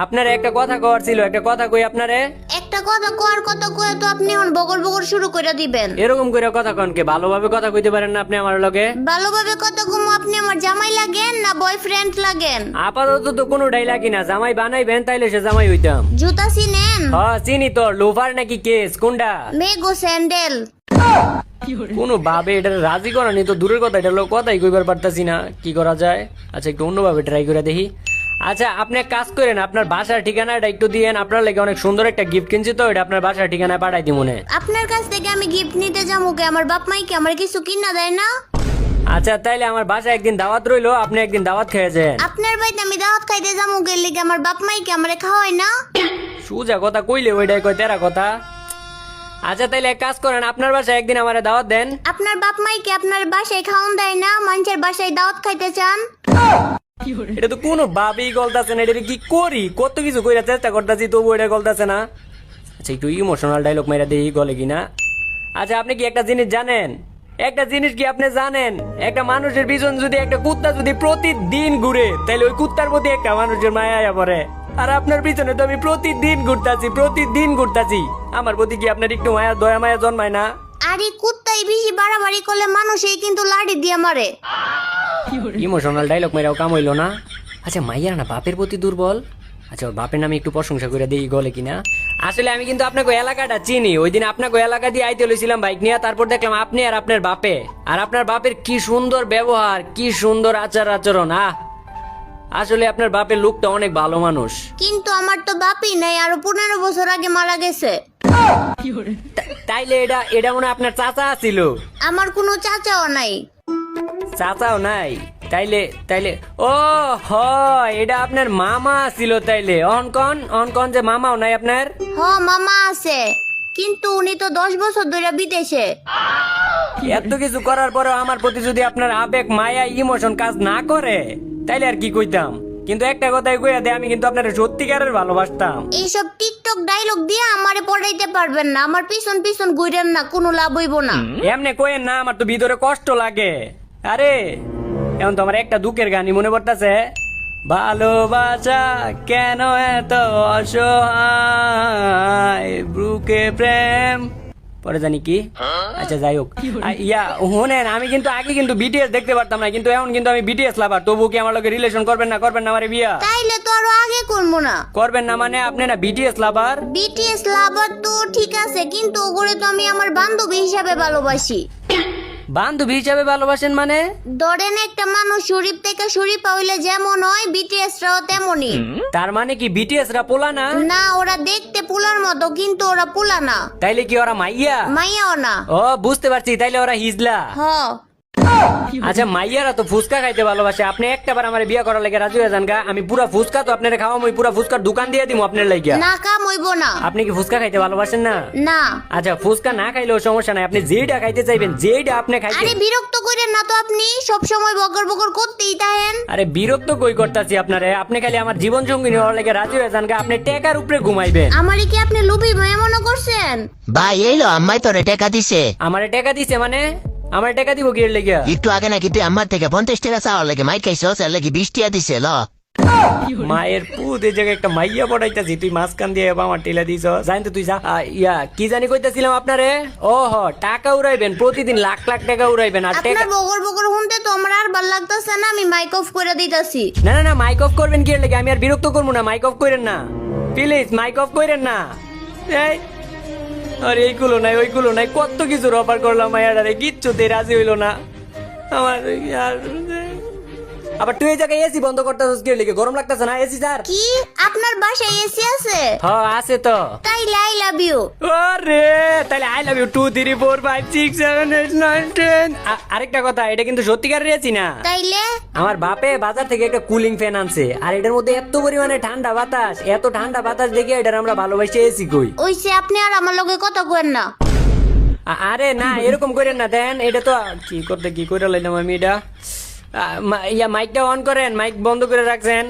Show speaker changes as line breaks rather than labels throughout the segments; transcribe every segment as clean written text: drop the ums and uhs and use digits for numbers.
আপনার একটা কথা কওয়ার ছিল, একটা কথা কই আপনারে।
একটা কথা কর কথা কয়ে তো আপনি এখন বগর বগর শুরু করে দিবেন।
এরকম করে কথা কনকে, ভালোভাবে কথা কইতে পারেন না আপনি আমার লগে?
ভালোভাবে কথা কমু, আপনি আমার জামাই লাগেন না বয়ফ্রেন্ড লাগেন?
আপাতত তো কোনোটাই লাগি না, জামাই বানাইবেন তাইলে সে জামাই হইতাম।
জুতা চিনেন?
হ্যাঁ চিনি তো, লোফার নাকি কেস কোনটা?
মেগো স্যান্ডেল।
কোনো ভাবে এটা রাজি করানি তো দূরের কথা, এটা লোক কথাই কইবার পারতাছি না, কি করা যায়? আচ্ছা একটু অন্যভাবে ট্রাই করে দেখি। আচ্ছা আপনি এক কাজ করেন, আপনার বাসার ঠিকানাটা একটু দিয়েন, আপনার লাগে অনেক সুন্দর একটা গিফট কিনছি তো, এটা আপনার বাসার ঠিকানায় পাঠাই দিব মনে।
আপনার কাছ থেকে আমি গিফট নিতে যাবো কে? আমার বাপ মাই কি আমার কিছু কিনা দেয় না?
আচ্ছা তাইলে আমার বাসায় একদিন দাওয়াত রইলো, আপনি একদিন দাওয়াত খেয়েছেন।
আপনার বাড়িতে আমি দাওয়াত খাইতে যাবো কে লিগে? আমার বাপ মাই কি আমারে খাওয়ায় না?
সুজা কথা কইলে ওইটাই কয় তেরা কথা। আচ্ছা তাইলে এক কাজ করেন, আপনার বাসায় একদিন আমারে দাওয়াত দেন।
আপনার বাপ মাই কি আপনার বাসায় খাওয়ান দেয় না? মানুষের বাসায় দাওয়াত খাইতে চান?
এটা তো কোনো ভাবেই গলতাছে না, এটা কি করি? কত কিছু কইরা চেষ্টা করতেছি তবু এটা গলতাছে না। আচ্ছা একটু ইমোশনাল ডায়লগ মেরা দেই, গলে কিনা। আচ্ছা আপনি কি একটা জিনিস জানেন? একটা জিনিস কি আপনি জানেন, একটা মানুষের পিছন যদি একটা কুত্তা যদি প্রতিদিন ঘুরে, তাহলে ওই কুত্তার প্রতি একটা মানুষের মায়া আয়া পড়ে। আর আপনার পিছনে তো আমি প্রতিদিন ঘুরতাছি, আমার প্রতি কি আপনার একটু মায়া দয়া মায়া জন্মায় না?
আরে কুত্তাই বেশি বাড়াবাড়ি করলে মানুষই কিন্তু লাড়ি দিয়ে মারে।
ইমোশনাল ডায়লগ মেরাও কাম হইলো না। আচ্ছা মাইয়ার না বাপের প্রতি দুর্বল। আচ্ছা ওর বাপের নামে একটু প্রশংসা করে দিই, গলে কিনা। আসলে আমি কিন্তু আপনাকে এলাকাটা চিনি, ওই দিন আপনাকে এলাকা দিয়ে আইতে লইছিলাম বাইক নিয়ে, তারপর দেখলাম আপনি আর আপনার বাপে, আর আপনার বাপের কি সুন্দর ব্যবহার, কি সুন্দর আচার আচরণ। আসলে আপনার বাপের লোকটা অনেক ভালো মানুষ।
কিন্তু আমার তো বাপই নাই, আরো 15 বছর আগে মারা গেছে।
তাইলে এটা মনে হয় আপনার চাচা ছিল?
আমার কোনো চাচাও নাই।
চাচাও নাই? তাইলে ও হয়, এটা আপনার মামা ছিল তাইলে। অনকন যে মামাও নাই আপনার?
হ মামা আছে, কিন্তু উনি তো 10 বছর ধরে বিদেশে।
এত কিছু করার পরে আমার প্রতি যদি আপনার আবেগ মায়া ইমোশন কাজ না করে, তাইলে আর কি কইতাম। কিন্তু একটা কথাই কইয়া দে, আমি কিন্তু আপনার সত্যিকারের ভালোবাসতাম।
এইসব টিকটক ডায়লগ দিয়ে আমারে পড়াইতে পারবেন না। আমার পিছন পিছন ঘুরেন না, কোনো লাভ হইব না।
এমনি কইেন না, আমার তো ভিতরে কষ্ট লাগে। আরে এখন তো আমার একটা দুঃখের গানই মনে পড়তেছে। ভালোবাসা কেন এত অসহায়, বুকে প্রেম, পরে জানি কি। আচ্ছা যাই হোক, শুনেন আমি কিন্তু আগে কিন্তু বিটিএস দেখতে পারতাম না, কিন্তু এখন কিন্তু আমি বিটিএস লাভার। তবু কি আমার লগে রিলেশন করবেন না আমারে বিয়া?
তাইলে তো আরো আগে করবো না।
করবেন না মানে আপনি না বিটিএস লাভার?
বিটিএস লাভার তো ঠিক আছে, কিন্তু ওগুলো তো আমি আমার বান্ধবী হিসাবে ভালোবাসি।
বান্ধবী হিসাবে ভালোবাসেন মানে?
ধরেন একটা মানুষ শরীফ থেকে শরীফা হইলে যেমন হয়, বিটিএস রাও তেমনই।
তার মানে কি বিটিএস রা পোলা না?
না, ওরা দেখতে পুলার মতো, কিন্তু ওরা পুলা না।
তাইলে কি ওরা মাইয়া?
মাইয়াও না।
ও বুঝতে পারছি, তাইলে ওরা হিজলা।
হ।
আচ্ছা মাইয়ারা তো ফুচকা খাইতে ভালোবাসে, আপনি একটাবার আমার বিয়া করার লাগে রাজি হয়ে যান গা। আমি পুরা ফুচকা তো আপনার খাওয়াম, ওই পুরা ফুচকার দোকান দিয়ে দিব আপনার লাগিয়া।
না কাম হইব না।
আপনি কি ফুচকা খাইতে ভালোবাসেন না?
না।
আচ্ছা ফুচকা না খাইলেও সমস্যা নাই, আপনি যেটা খাইতে চাইবেন, যেটা আপনি খাইতে।
আরে বিরক্ত করেন না তো, আপনি সব সময় বকর বকর করতেই থাকেন।
আরে বিরক্ত কই করতাছি আপনারে, আপনি খালি আমার জীবন সঙ্গিনী হওয়ার লাগে রাজি হয়ে যান গা। আপনি টেকার উপরে ঘুমাইবেন।
আমারে কি আপনি লুবি ভাই মনে করছেন?
ভাই এইলো আম্মাই তোরে টাকা দিছে।
আমারে টাকা দিছে মানে? আমার টাকা দিব কি এর লাগিয়া?
একটু আগে নাকি তুই আমার থেকে 50 টাকা চাওয়ার লাগে মাইক খাইছস, এর লাগে 20 টাকা দিছে। ল
মায়ের পুত, এই জায়গায় একটা মাইয়া পড়াইতাছি, তুই মাঝখান দিয়ে আমার টেলা দিছ। জানি তো তুই যা। কি জানি কইতাছিলাম আপনারে। টাকা উড়াইবেন, প্রতিদিন লাখ লাখ টাকা উড়াইবেন। আর টাকা
আপনার বকর বকর শুনতে তো আমার আর ভাল লাগতেছে না, আমি মাইক অফ করে দিতাছি।
না মাইক অফ করবেন কি এর লাগে? আমি আর বিরক্ত করবো না, মাইক অফ করেন না প্লিজ, মাইক অফ করেন না। এই আর এইগুলো নাই ওইগুলো নাই, কত কিছু অফার করলাম মায়াডারে, কিচ্ছুতে রাজি হইলো না আমার। আবার তুই এই জায়গায় এসি বন্ধ করতেছিস কি লিখে? গরম লাগতেছে না এসি? স্যার
কি আপনার বাসায় এসি আছে?
হ্যাঁ আছে তো।
তাইলে আই লাভ ইউ।
আরে তাহলে আই লাভ ইউ 2 3 4 5 6 7 8 9 10। আরেকটা কথা, এটা কিন্তু সত্যিকারের এসি না।
তাইলে
আমার বাপে বাজার থেকে একটা কুলিং ফ্যান আনছে, আর এটার মধ্যে এত পরিমাণে ঠান্ডা বাতাস, এত ঠান্ডা বাতাস দেখে এটার আমরা ভালোবাসি এসি কই।
ওইসে আপনি আর আমার লগে কথা কইেন না।
আরে না এরকম করেন না, দেন এটা তো কি করে লাইলাম আমি এটা। মাইকটা অন করেন, মাইক বন্ধ করে রাখছেন।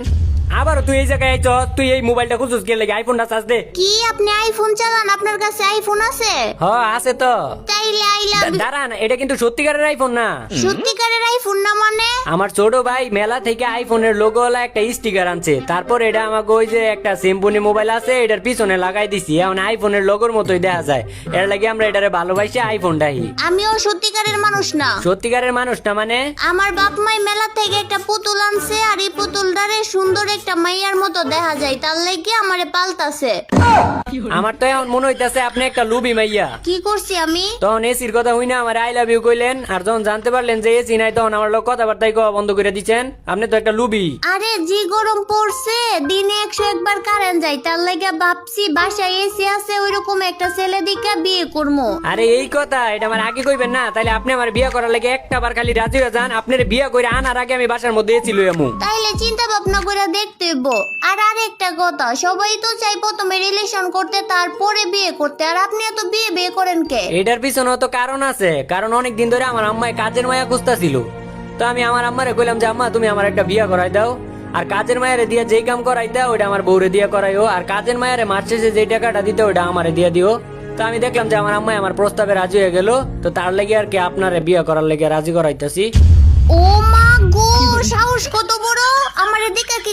আবার তুই এই জায়গায় আইছ, তুই এই মোবাইলটা খুঁজছিস কে লাগে? আইফোনটা চার্জ দে।
কি আপনি আইফোন চালান? আপনার কাছে আইফোন আছে?
হ্যাঁ আছে তো।
তাইলে আই লাভ ইউ।
দাঁড়ান, এটা কিন্তু সত্যিকারের আইফোন না।
সত্যিকারের আইফোন না মানে?
আমার ছোট ভাই মেলা থেকে আইফোনের লোগো ওলা একটা স্টিকার আনছে, তারপর এটা আমাকে ওই যে একটা সিম্পনি মোবাইল আছে এটার পিছনে লাগাই দিছি, এখন আইফোনের লোগোর মতোই দেখা যায়। এর লাগে আমরা এটারে ভালোবাসি আইফোনটাই।
আমিও সত্যিকারের মানুষ না।
সত্যিকারের মানুষ না মানে?
আমার বাপ মাই মেলা থেকে একটা পুতুল আনছে, আর এই পুতুলটারে সুন্দর একটা মাইয়ার মতো দেখা যায়, তার লাগি আমারে পাল্টাছে।
আমার তো এখন মনে হইতাছে আপনি একটা লুবি মাইয়া।
কি করছি আমি?
তখন এসির কথা হই না আমার আই লাভ ইউ কইলেন, আর যখন জানতে পারলেন যে এসি নাই তখন আমার লোক কথাবার্তাই কওয়া বন্ধ করে দিচ্ছেন। আপনি তো একটা লুবি।
আরে জি গরম পড়ছে, দিনে 101 বার কারেন্ট যায়, তার লাগে ভাবছি বাসায় এসি আছে ওইরকম একটা ছেলে দিকে বিয়ে করবো।
আরে এই কথা এটা আমার আগে কইবেন না, তাইলে আপনি আমার বিয়ে করার লাগে একটা বার খালি রাজি হয়ে যান। আপনার বিয়ে করে আনার আগে আমি বাসার মধ্যে এসি লই আমু।
তাইলে চিন্তা ভাবনা করে দেখতে হইব। আর আরেকটা কথা, সবাই তো চাই প্রথমে রিলেশন করতে তারপরে বিয়ে করতে, আর আপনি এত বিয়ে বিয়ে করেন কে?
এটার পিছনে তো কারণ আছে, কারণ অনেক দিন ধরে আমার আম্মায় কাজের মায়া খুঁজতাছিল। তো আমি আমার আম্মারে কইলাম যে আম্মা তুমি আমার একটা বিয়ে করাই দাও, আর কাজের মায়ারে দিয়ে যেই কাম করাই দাও ওইটা আমার বউরে দিয়ে করাইও, আর কাজের মায়ারে মাস শেষে যেই টাকাটা দিতে ওইটা আমারে দিয়ে দিও। তো আমি দেখলাম যে আমার আম্মাই আমার প্রস্তাবে রাজি হয়ে গেল, তো তার লাগি আর কি আপনারে বিয়ে করার লাগি রাজি করাইতাছি।
ও মা গো, সাহস কত বড়! আমার দিকে কি